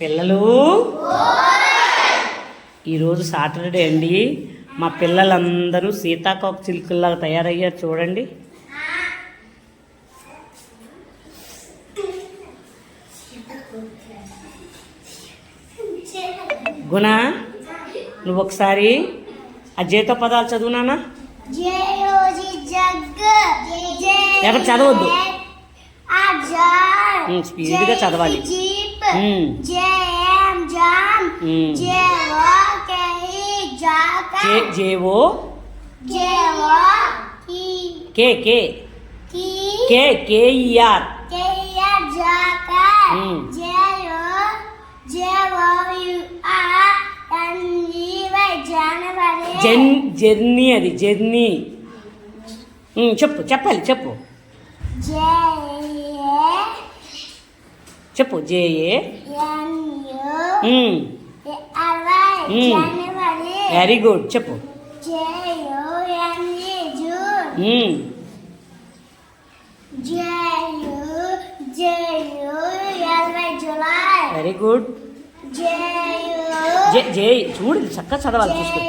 పిల్లలు ఈరోజు సాటర్డే అండి. మా పిల్లలందరూ సీతాకోక చిలుకల్లాగా తయారయ్యారు చూడండి. గుణ, నువ్వు ఒకసారి అజేతో పదాలు చదువునానా? ఎక్కడ చదవద్దు, స్పీడ్గా చదవాలి. జేవో కే కే కే కేఆర్ జర్నీ, అది జర్నీ. చెప్పు, చెప్పాలి, చెప్పు చెప్పు. J A very good. చెప్పు. Very good. జే చూడు, చక్కగా చదవాలి, చూసుకో.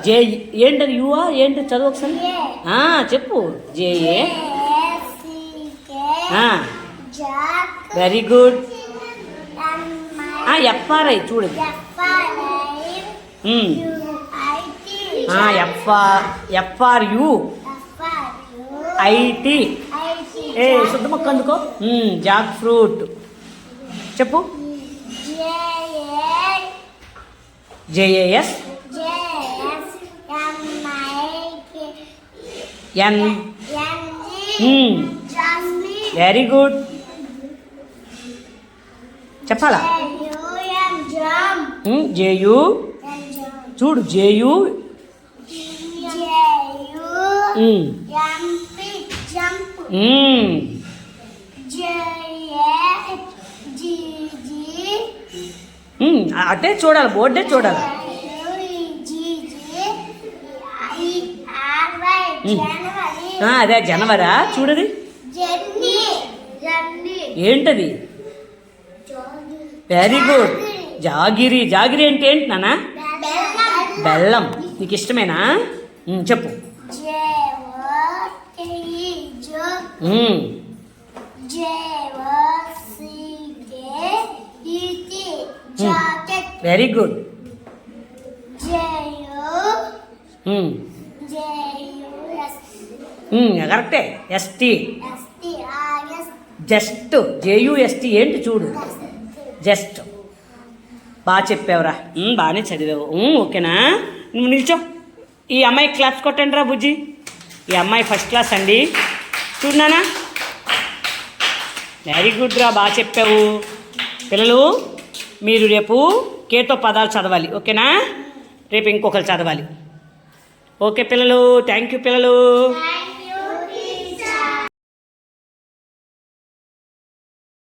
జే ఏంటది? యువా ఏంటి? చదువు ఒకసారి. చెప్పు. జేఏ. Very good. ఎఫ్ఆర్ఐ చూడు. F R U I T. శుద్ధ మొక్క అందుకో. Jackfruit. చెప్పు. J A S N. Very good. చెప్పాలా? జేయు చూడు. జేయు అటే చూడాలి, బోర్డే చూడాలి. అదే జనవరా? చూడది ఏంటది? Very good. జాగిరి. జాగిరి అంటే ఏంటి నాన్న? బెల్లం. నీకు ఇష్టమేనా? చెప్పు. Very good. కరెక్టే. ఎస్టీ. జస్ట్. జేయుఎస్టీ ఏంటి చూడు. జస్ట్. బాగా చెప్పావురా, బాగానే చదివావు. ఓకేనా? నువ్వు నిల్చో. ఈ అమ్మాయి క్లాప్స్ కొట్టండి రా బుజ్జి. ఈ అమ్మాయి ఫస్ట్ క్లాస్ అండి. చూడనా? వెరీ గుడ్ రా, బాగా చెప్పావు. పిల్లలు మీరు రేపు కేతో పదాలు చదవాలి, ఓకేనా? రేపు ఇంకొకరు చదవాలి. ఓకే పిల్లలు, థ్యాంక్ యూ పిల్లలు.